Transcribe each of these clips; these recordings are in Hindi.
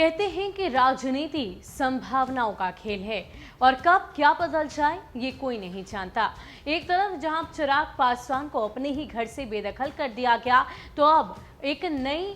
कहते हैं कि राजनीति संभावनाओं का खेल है और कब क्या बदल जाए ये कोई नहीं जानता। एक तरफ जहां चिराग पासवान को अपने ही घर से बेदखल कर दिया गया, तो अब एक नई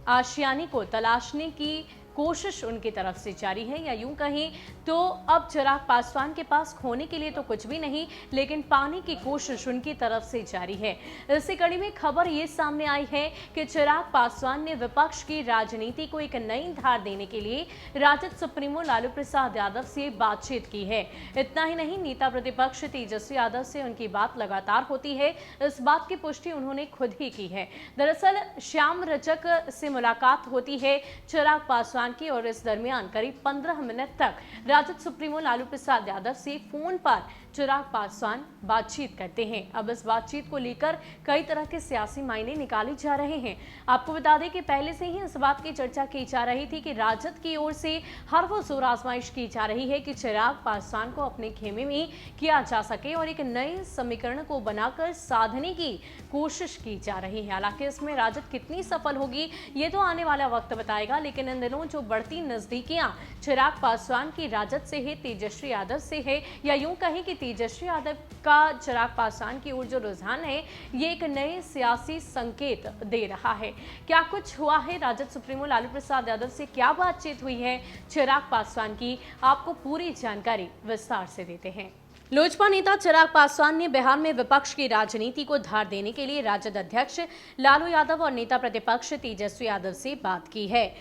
आशियाने को तलाशने की कोशिश उनकी तरफ से जारी है, या यूं कहें तो अब चिराग पासवान के पास खोने के लिए तो कुछ भी नहीं, लेकिन पाने की कोशिश उनकी तरफ से जारी है। इसी कड़ी में खबर ये सामने आई है कि चिराग पासवान ने विपक्ष की राजनीति को एक नई धार देने के लिए राजद सुप्रीमो लालू प्रसाद यादव से बातचीत की है। इतना ही नहीं, नेता प्रतिपक्ष तेजस्वी यादव से उनकी बात लगातार होती है। इस बात की पुष्टि उन्होंने खुद ही की है। दरअसल श्याम रजक से मुलाकात होती है चिराग पासवान की, और इस दरमियान करीब 15 मिनट तक राजद सुप्रीमो लालू प्रसाद यादव से फोन पर चिराग पासवान बातचीत करते हैं। अब इस बातचीत को लेकर कई तरह के सियासी मायने निकाले जा रहे हैं। आपको बता दें कि पहले से ही इस बात की चर्चा की जा रही थी कि राजद की ओर से हर वो जोर आजमाइश की जा रही है कि चिराग पासवान को अपने खेमे में किया जा सके और एक नए समीकरण को बनाकर साधने की कोशिश की जा रही है। हालांकि इसमें राजद कितनी सफल होगी ये तो आने वाला वक्त बताएगा, लेकिन इन दिनों जो बढ़ती नजदीकियां चिराग पासवान की राजद से है, तेजस्वी यादव से है, या यूं कहें कि तेजस्वी यादव का चिराग पासवान की ओर जो रुझान है, ये एक नए सियासी संकेत दे रहा है। क्या कुछ हुआ है, राजद सुप्रीमो लालू प्रसाद यादव से क्या बातचीत हुई है चिराग पासवान की, आपको पूरी जानकारी विस्तार से देते हैं। लोजपा नेता चिराग पासवान ने बिहार में विपक्ष की राजनीति को धार देने के लिए राजद अध्यक्ष लालू यादव और नेता प्रतिपक्ष तेजस्वी यादव से बात की है।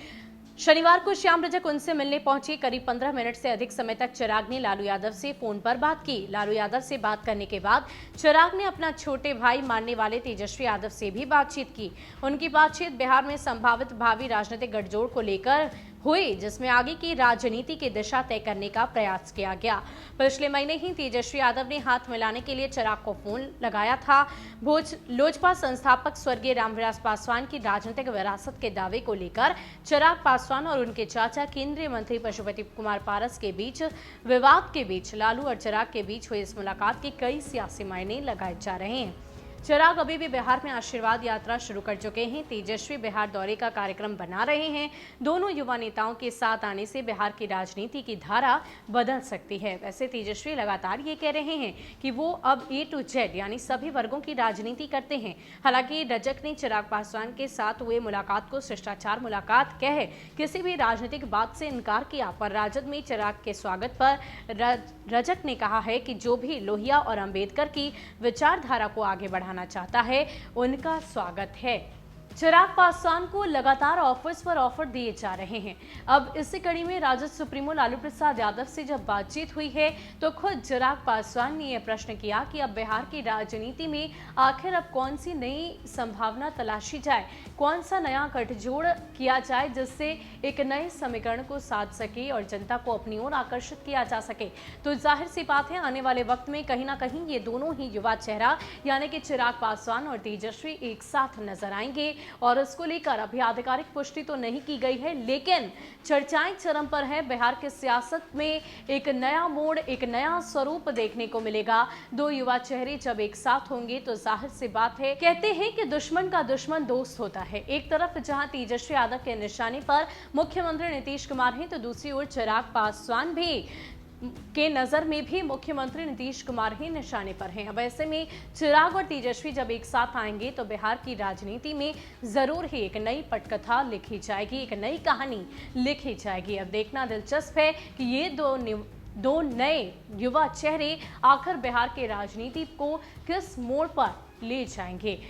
शनिवार को श्याम रजक उनसे मिलने पहुंचे। करीब 15 मिनट से अधिक समय तक चिराग ने लालू यादव से फोन पर बात की। लालू यादव से बात करने के बाद चिराग ने अपना छोटे भाई मानने वाले तेजस्वी यादव से भी बातचीत की। उनकी बातचीत बिहार में संभावित भावी राजनीतिक गठजोड़ को लेकर हुई, जिसमें आगे की राजनीति की दिशा तय करने का प्रयास किया गया। पिछले महीने ही तेजस्वी यादव ने हाथ मिलाने के लिए चिराग को फोन लगाया था। लोजपा संस्थापक स्वर्गीय रामविलास पासवान की राजनीतिक विरासत के दावे को लेकर चिराग पासवान और उनके चाचा केंद्रीय मंत्री पशुपति कुमार पारस के बीच विवाद के बीच लालू और चिराग के बीच हुई इस मुलाकात के कई सियासी मायने लगाए जा रहे हैं। चिराग अभी भी बिहार में आशीर्वाद यात्रा शुरू कर चुके हैं। तेजस्वी बिहार दौरे का कार्यक्रम बना रहे हैं। दोनों युवा नेताओं के साथ आने से बिहार की राजनीति की धारा बदल सकती है। वैसे तेजस्वी लगातार ये कह रहे हैं कि वो अब A to Z यानी सभी वर्गों की राजनीति करते हैं। हालांकि रजक ने चिराग पासवान के साथ हुए मुलाकात को शिष्टाचार मुलाकात कह किसी भी राजनीतिक बात से इनकार किया, पर राजद में चिराग के स्वागत पर रजक ने कहा है कि जो भी लोहिया और अंबेडकर की विचारधारा को आगे बढ़ा चाहता है, उनका स्वागत है। चिराग पासवान को लगातार ऑफर्स पर ऑफर दिए जा रहे हैं। अब इसी कड़ी में राजद सुप्रीमो लालू प्रसाद यादव से जब बातचीत हुई है, तो खुद चिराग पासवान ने यह प्रश्न किया कि अब बिहार की राजनीति में आखिर अब कौन सी नई संभावना तलाशी जाए, कौन सा नया गठजोड़ किया जाए जिससे एक नए समीकरण को साध सके और जनता को अपनी ओर आकर्षित किया जा सके। तो जाहिर सी बात है, आने वाले वक्त में कहीं ना कहीं ये दोनों ही युवा चेहरा यानी कि चिराग पासवान और तेजस्वी एक साथ नजर आएंगे, और इसको लेकर अभी आधिकारिक पुष्टि तो नहीं की गई है, लेकिन चर्चाएं चरम पर है। बिहार के सियासत में एक नया मोड़, एक नया स्वरूप देखने को मिलेगा। दो युवा चेहरे जब एक साथ होंगे तो जाहिर सी बात है, कहते हैं कि दुश्मन का दुश्मन दोस्त होता है। एक तरफ जहां तेजस्वी यादव के निशाने पर मुख्यमंत्री नीतीश कुमार हैं, तो दूसरी ओर चिराग पासवान भी के नजर में भी मुख्यमंत्री नीतीश कुमार ही निशाने पर हैं। अब ऐसे में चिराग और तेजस्वी जब एक साथ आएंगे तो बिहार की राजनीति में जरूर ही एक नई पटकथा लिखी जाएगी, एक नई कहानी लिखी जाएगी। अब देखना दिलचस्प है कि ये दो नए युवा चेहरे आखिर बिहार के राजनीति को किस मोड़ पर ले जाएंगे।